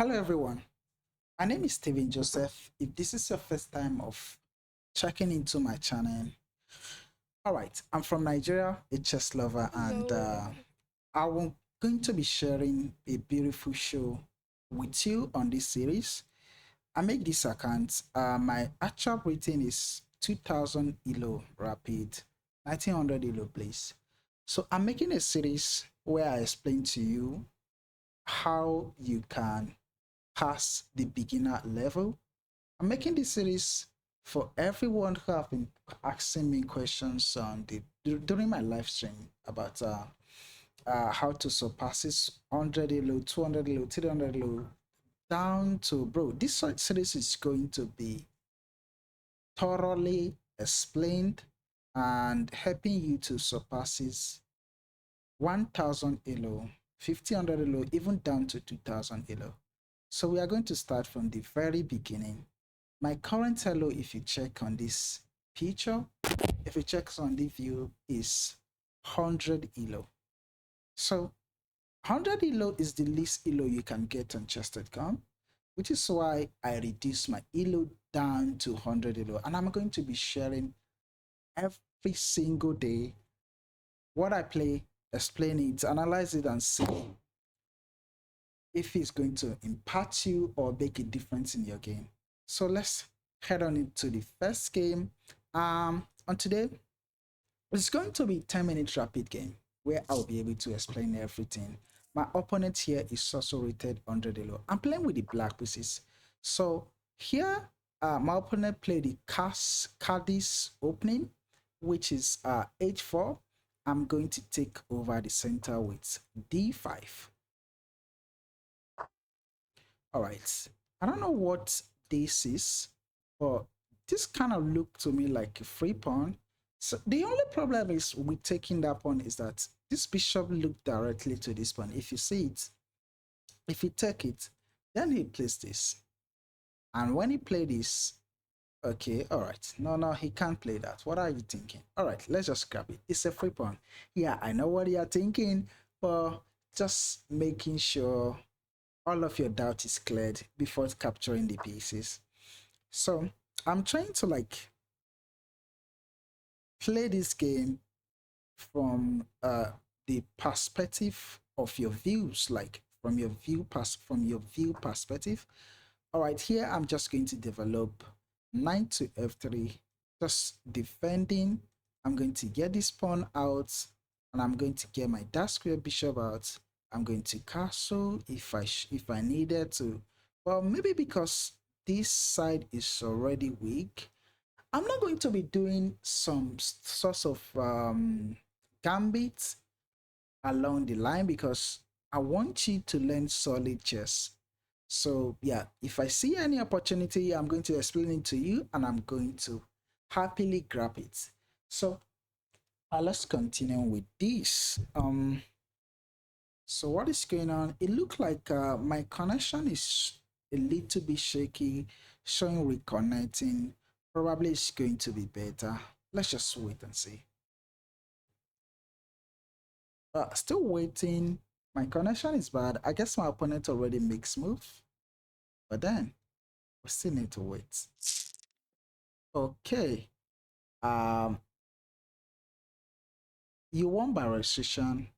Hello everyone, my name is Steven Joseph. If this is your first time of checking into my channel, all right, I'm from Nigeria, a chess lover, and Hello. I'm going to be sharing a beautiful show with you on this series. I make this account. My actual rating is 2000 ELO rapid, 1900 ELO please. So I'm making a series where I explain to you how you can pass the beginner level. I'm making this series for everyone who have been asking me questions on during my live stream about how to surpass this 100 elo, 200 elo, 300 elo down to bro. This series is going to be thoroughly explained and helping you to surpass this 1000 elo, 1500 elo, even down to 2000 elo. So we are going to start from the very beginning. My current elo, if you check on this picture, if you check on the view, is 100 elo. So 100 elo is the least elo you can get on chess.com, which is why I reduced my elo down to 100 elo. And I'm going to be sharing every single day what I play, explain it, analyze it, and see if it's going to impact you or make a difference in your game. So let's head on into the first game. On today, it's going to be 10 minutes rapid game where I'll be able to explain everything. My opponent here is also rated 100 elo. I'm playing with the black pieces. So here, my opponent played the Cadiz opening, which is h4. I'm going to take over the center with d5. All right. I don't know what this is, but this kind of looked to me like a free pawn. So the only problem is with taking that pawn is that this bishop looked directly to this pawn. If you see it, if you take it, then he plays this. And when he played this, okay, all right. No, he can't play that. What are you thinking? All right, let's just grab it. It's a free pawn. Yeah, I know what you're thinking, but just making sure all of your doubt is cleared before capturing the pieces. So I'm trying to like play this game from the perspective of your views, like from your view perspective. All right, here I'm just going to develop knight to f3, just defending. I'm going to get this pawn out, and I'm going to get my dark square bishop out. I'm going to castle if I needed to, well maybe because this side is already weak. I'm not going to be doing some sorts of gambits along the line because I want you to learn solid chess. So yeah, if I see any opportunity, I'm going to explain it to you and I'm going to happily grab it. So let's continue with this. So what is going on? It looks like my connection is a little bit shaky, showing reconnecting. Probably it's going to be better. Let's just wait and see. Still waiting. My connection is bad. I guess my opponent already makes move, but then we still need to wait. Okay. Um, you won by restriction.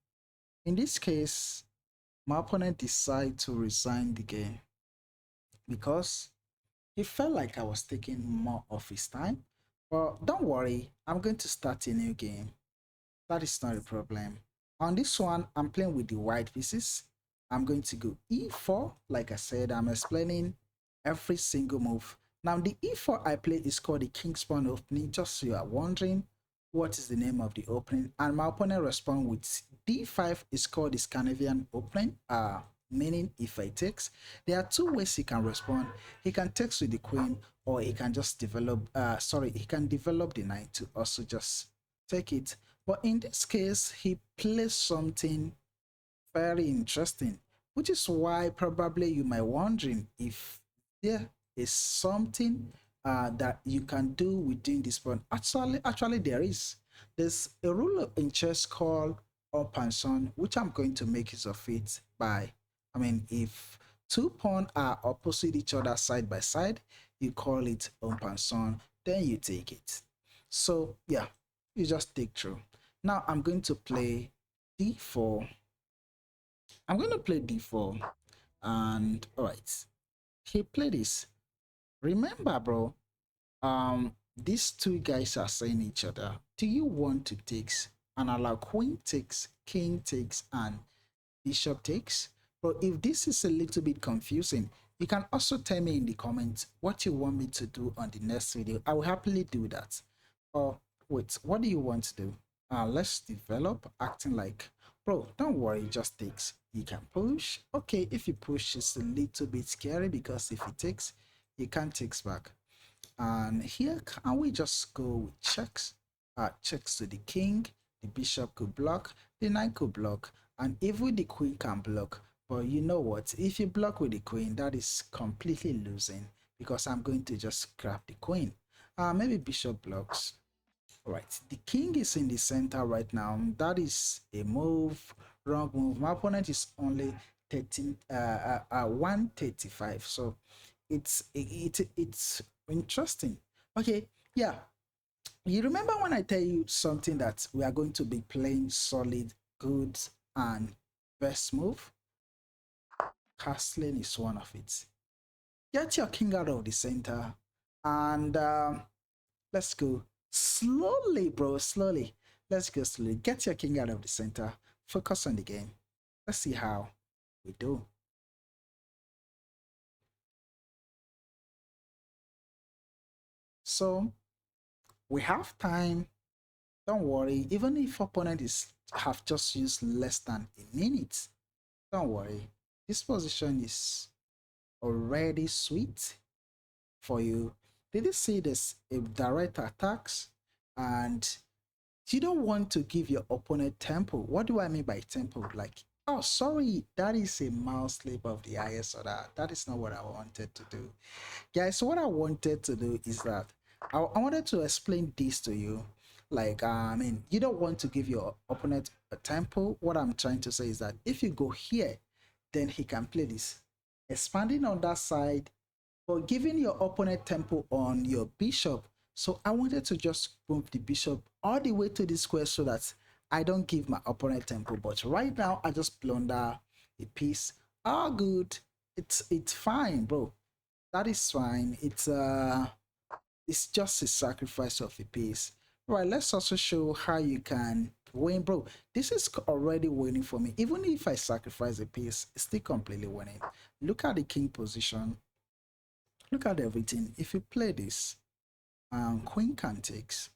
In this case, my opponent decided to resign the game because he felt like I was taking more of his time. But don't worry, I'm going to start a new game. That is not a problem. On this one, I'm playing with the white pieces. I'm going to go e4. Like I said, I'm explaining every single move. Now, the e4 I play is called the King's Pawn opening, just so you are wondering what is the name of the opening. And my opponent responds with d5 is called the Scandinavian opening, meaning if I takes. There are two ways he can respond. He can take with the queen, or he can just develop, he can develop the knight to also just take it. But in this case, he plays something very interesting, which is why probably you might wondering if there is something that you can do within this point. Actually, there is. There's a rule in chess called up and son, which I'm going to make use of it by. I mean, if Two pawns are opposite each other side by side. You call it en passant, then you take it. So yeah, you just take through. Now I'm going to play d4. I'm going to play d4, and all right, he played this. Remember, bro, these two guys are saying each other. Do you want to takes and allow queen takes, king takes, and bishop takes? But if this is a little bit confusing, you can also tell me in the comments what you want me to do on the next video. I will happily do that. Or wait, what do you want to do? Let's develop acting like, bro, don't worry, it just takes. You can push. Okay, if you push, it's a little bit scary because if it takes, you can't take back. And here, can we just go with checks? Checks to the king, the bishop could block, the knight could block, and even the queen can block. But you know what? If you block with the queen, that is completely losing because I'm going to just grab the queen. Maybe bishop blocks. Right, the king is in the center right now. That is a move, wrong move. My opponent is only 135. So it's interesting. Okay, yeah. You remember when I tell you something that we are going to be playing solid, good, and best move? Castling is one of it. Get your king out of the center, and let's go slowly, bro. Slowly. Let's go slowly. Get your king out of the center. Focus on the game. Let's see how we do. So we have time. Don't worry. Even if opponent is have just used less than a minute, don't worry. This position is already sweet for you. Did you see this? If direct attacks and you don't want to give your opponent tempo. What do I mean by tempo? Like, oh, sorry, that is a mouse slip of the IS order. That is not what I wanted to do. Guys, what I wanted to do is that I wanted to explain this to you. Like, I mean, you don't want to give your opponent a tempo. What I'm trying to say is that if you go here, then he can play this. Expanding on that side, but giving your opponent tempo on your bishop. So I wanted to just move the bishop all the way to the square so that I don't give my opponent tempo. But right now I just blunder a piece. All good. It's fine, bro. That is fine. It's just a sacrifice of a piece. Right, let's also show how you can win, bro. This is already winning for me. Even if I sacrifice a piece, it's still completely winning. Look at the king position. Look at everything. If you play this, queen can takes.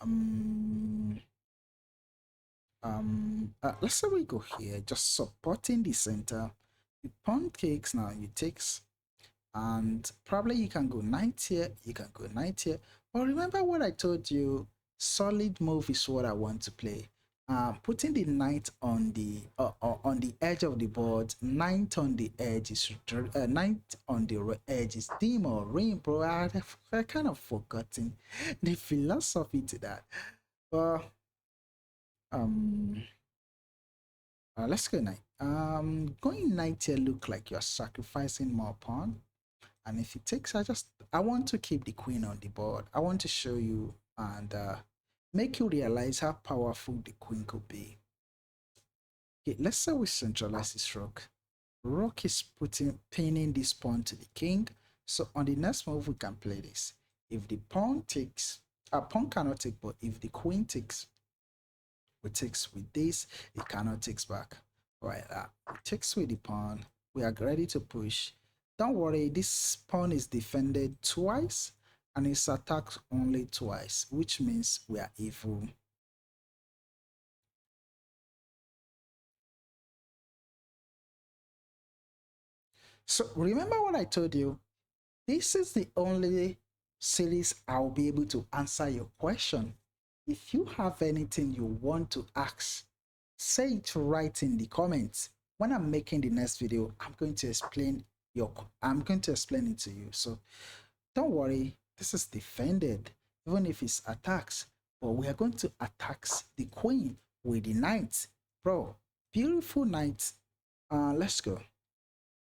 Um, let's say we go here, just supporting the center. You pawn takes now. You takes, and probably you can go knight here. You can go knight here. But remember what I told you. Solid move is what I want to play. Putting the knight on the edge of the board. Knight on the edge is knight on the edge is dim or ring, bro. I kind of forgotten the philosophy to that. But um, let's go knight. Going knight here look like you're sacrificing more pawn. And if it takes, I want to keep the queen on the board. I want to show you and make you realize how powerful the queen could be. Okay, let's say we centralize this rook. Rook is pinning this pawn to the king. So on the next move, we can play this. If the pawn takes, a pawn cannot take, but if the queen takes, we takes with this, it cannot take back. All right, it takes with the pawn. We are ready to push. Don't worry, this pawn is defended twice and it's attacked only twice, which means we are evil. So remember what I told you? This is the only series I'll be able to answer your question. If you have anything you want to ask, say it right in the comments. When I'm making the next video, I'm going to explain it to you. So don't worry, this is defended, even if it's attacks. But we are going to attack the queen with the knight. Bro, beautiful knight. Let's go.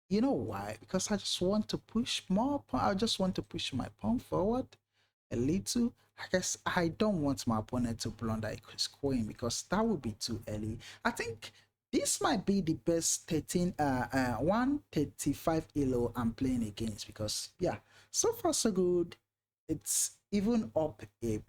You know why? Because I just want to push more. I just want to push my pawn forward a little. I guess I don't want my opponent to blunder his queen because that would be too early. I think this might be the best 135 elo I'm playing against because yeah, so far so good. It's even up in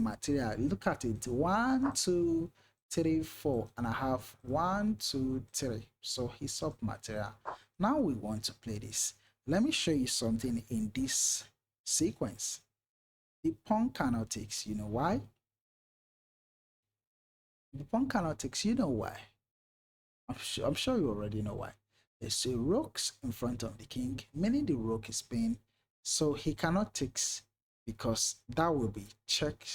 material. Look at it. One, two, three, four, and I have one, two, three. So he's up material. Now we want to play this. Let me show you something in this sequence. The pawn cannot takes, you know why? The pawn cannot takes, you know why? I'm sure you already know why. There's a rooks in front of the king, meaning the rook is pinned, so he cannot takes because that will be check.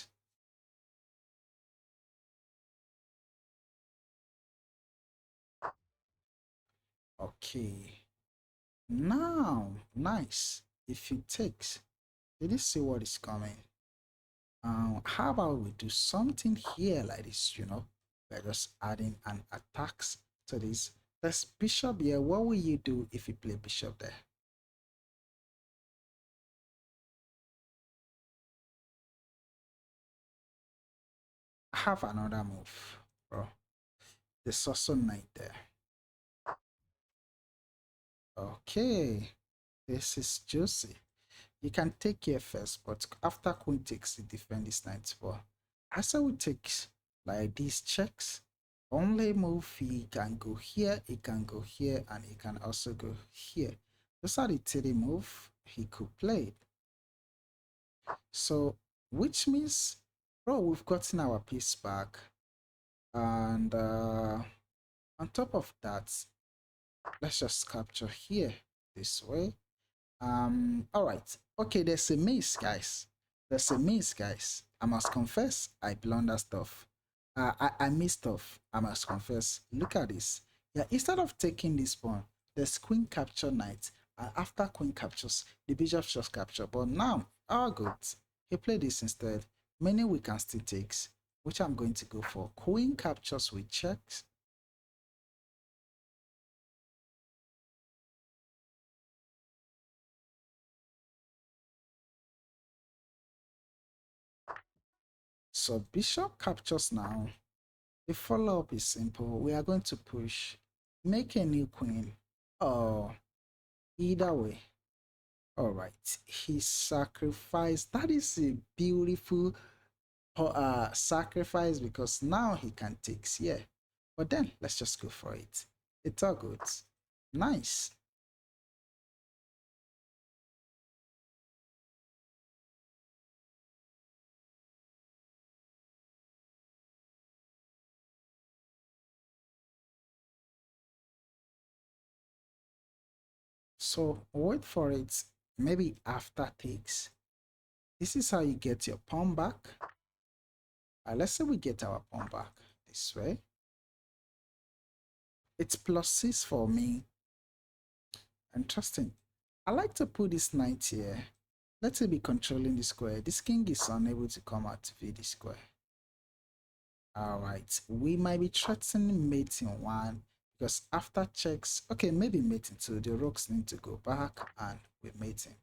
Okay, now nice. If he takes, did you see what is coming? How about we do something here like this, we're just adding an attacks to this. There's bishop here. What will you do if you play bishop there? I have another move, bro. There's also knight there. Okay, this is juicy. You can take here first, but after queen takes, the defend this knight. But I say we take like these checks. Only move, he can go here, he can go here, and he can also go here. Those are the three move he could play. So, which means, bro, we've gotten our piece back. And on top of that, let's just capture here this way. All right. Okay, there's a miss, guys. There's a miss, guys. I must confess, I blunder stuff. I missed stuff. I must confess. Look at this. Yeah, instead of taking this pawn, there's queen capture knight. And after queen captures, the bishop just capture. But now, all good. He played this instead. Meaning we can still take, which I'm going to go for. Queen captures with checks. So bishop captures now. The follow-up is simple. We are going to push, make a new queen. Oh, either way. All right. He sacrificed. That is a beautiful sacrifice because now he can take. Yeah. But then let's just go for it. It's all good. Nice. So wait for it. Maybe after takes. This is how you get your pawn back. Let's say we get our pawn back this way. It's +6 for me. Interesting. I like to put this knight here. Let it be controlling the square. This king is unable to come out to feed the square. Alright, we might be threatening mating 1 because after checks, okay, maybe mating 2, the rooks need to go back and we're mating.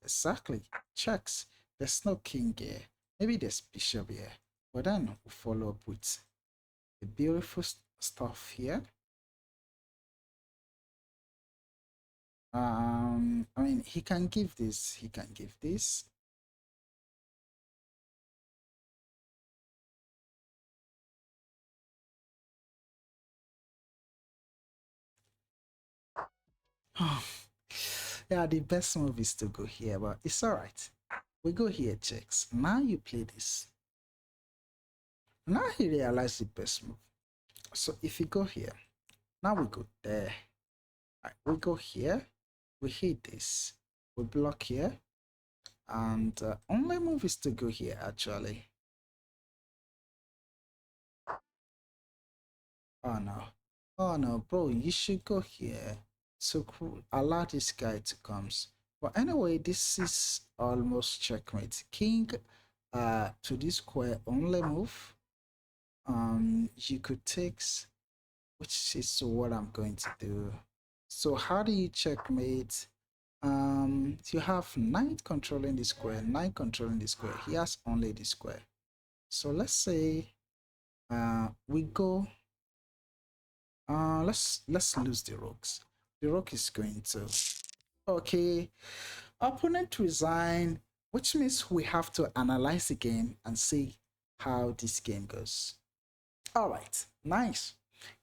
Exactly, checks. There's no king here. Maybe there's bishop here. But then we'll follow up with the beautiful stuff here. I mean, he can give this, he can give this. Yeah, the best move is to go here, but it's all right. We go here, checks. Now you play this. Now he realized the best move. So if you go here, now we go there. Right, we go here, we hit this, we block here, and only move is to go here actually. Oh no, oh no, bro, you should go here to allow this guy to come. But anyway, this is almost checkmate. King to this square only move. You could take, which is what I'm going to do. So how do you checkmate? You have knight controlling the square, knight controlling the square. He has only the square. So let's say we go. Let's lose the rooks. The rook is going to. Okay, opponent resign, which means we have to analyze the game and see how this game goes. All right, nice,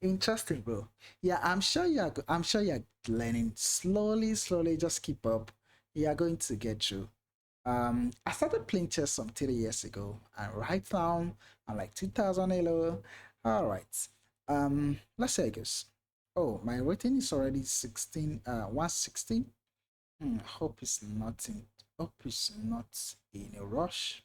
interesting, bro. Yeah, I'm sure you're learning slowly, slowly. Just keep up. You are going to get through. I started playing chess some 3 years ago, and right now I'm like 2000 elo. All right. Let's say it goes. Oh, my rating is already 116. Hope it's not in. Hope it's not in a rush.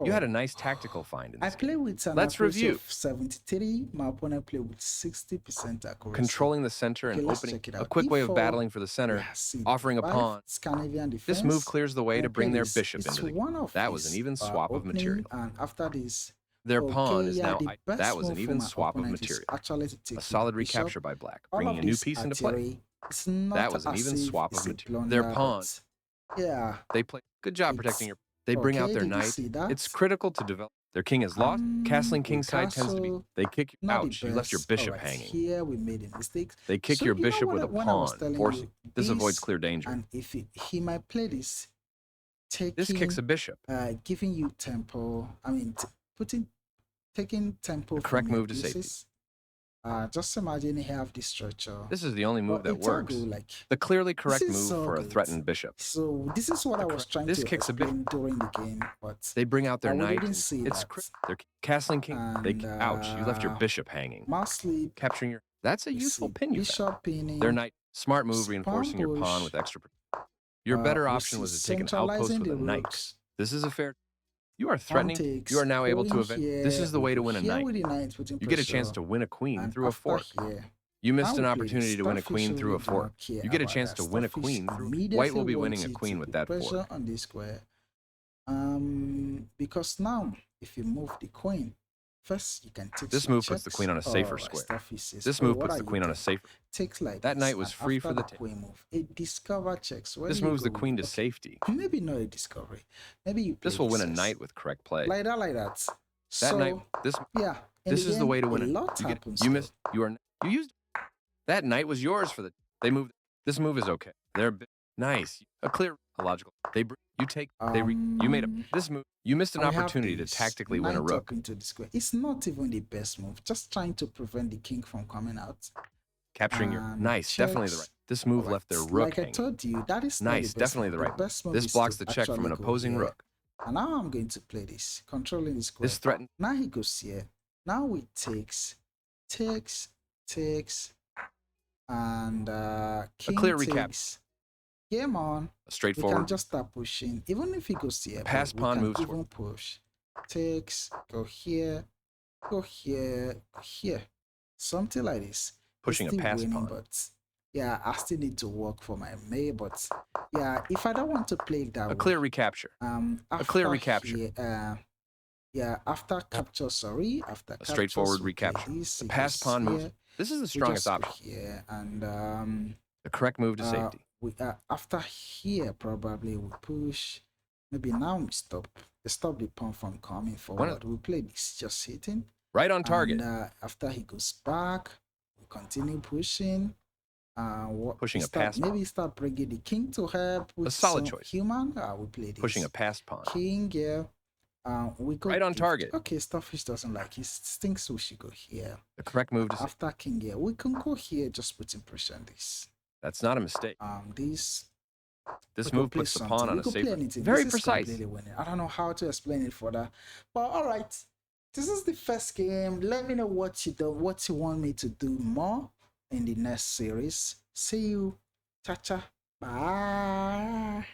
You had a nice tactical find in I this play game. with an Let's accuracy review. of 73. My opponent played with 60% accuracy. Controlling the center Okay, and let's opening check it a out. quick way of E4, battling for the center, yeah, see, offering a five, pawn. Scandinavian defense. This move clears the way to bring their this. bishop It's into the one game. of That was an even swap of opening, material. and after this, Their okay, pawn is yeah, now. the best That was an move even for my swap of opponent is material. actually to take A solid the bishop. recapture by black, All bringing of a new these piece into theory. play. It's not That was an as even if swap it's of a material. blunder, Their pawn. yeah, They play. Good job protecting your. They bring out okay, their did you knight. see that? It's critical to develop. Their king is lost. Castling We kingside tends to be. castle, They kick you. not the Ouch! You left your best. bishop Alright, hanging. here we made a mistake. They kick So your you know bishop what with a when I was pawn, telling forcing. you, This avoids clear danger. And if he might play this, This kicks a taking bishop. giving you tempo. I mean, taking tempo The from correct your move to safety. pieces. Just imagine you have this structure. This is the only move that it's all works. good, like, The clearly correct this is move so for a good. threatened bishop. So this is what I was trying This to kicks a bit. explain during the game, but They bring out their we knight. didn't see It's that. they're castling king. And, Ouch! You left your bishop hanging. mouse sleep. Capturing your. That's a You useful see, pin you found. bishop pinning. Their knight. Smart move, Pawn reinforcing your pawn push. with extra. Your better We option see was to take an outpost centralizing with a the knight. rooks. This is a fair. You are Pawn threatening. takes, You are now able to going avenge. here, This is the way to win a here knight. with the knight putting You get a chance pressure, to win a queen and through a after fork. here, You missed now an we play opportunity this. to win a Starfish queen through a really do fork. not care You get a about chance that. to win a Starfish queen through. immediately White will be wants winning a you queen to with put that pressure fork. on this square. Because now if you move the queen, first you can take This some move puts the checks. queen on a safer Alright, square. Starfish says, This "Oh, move what puts are the you queen on a doing?" safer. Takes like That this, knight was and free after for the the queen move. A discover checks. Where This do you moves go the queen with? to safety. Maybe not a discovery. Maybe you play This will win a D6. knight with correct play. Like that. That So knight. This. yeah, This is the way to win a it. lot You happens. You missed. You are. You used. That knight was yours for the. They moved. This move is okay. They're nice. A clear, a logical. You take. You made a. This move. You missed an opportunity to tactically win a rook. Into the square. It's not even the best move. Just trying to prevent the king from coming out. Capturing your nice, definitely the right. This move left their rook like hanging. I told you, that is nice, not the best definitely move. the right. Best move this is blocks to the check from an actually go opposing here. rook. And now I'm going to play this, controlling the square. This threatened. Now he goes here. Now it takes, and king a clear takes. recap. Game on. A straightforward. We can just start pushing. Even if he goes here, pass pawn moves. Even push. Takes. Go here. Go here. Go here. Something like this. Pushing a pass pawn. But yeah, I still need to work for my May. But yeah, if I don't want to play that a clear recapture. A clear recapture. Here, yeah, after capture, after a straightforward recapture. The pass pawn moves. This is the strongest option. Here and the correct move to safety. After here, probably we push. Maybe now we stop the pawn from coming forward. We play this just hitting. Right on target. And after he goes back, we continue pushing. Pushing a pass pawn. Maybe start bringing the king to help with a solid choice. Human. We play this. Pushing a pass pawn. King, yeah. We go right on target. Okay, Starfish doesn't like. He thinks we should go here. The correct move to after king here. We can go here, just putting pressure on this. That's not a mistake. This move puts the pawn on a safer. Very precise. I don't know how to explain it further, but all right. This is the first game. Let me know what you do, what you want me to do more in the next series. See you. Cha cha. Bye.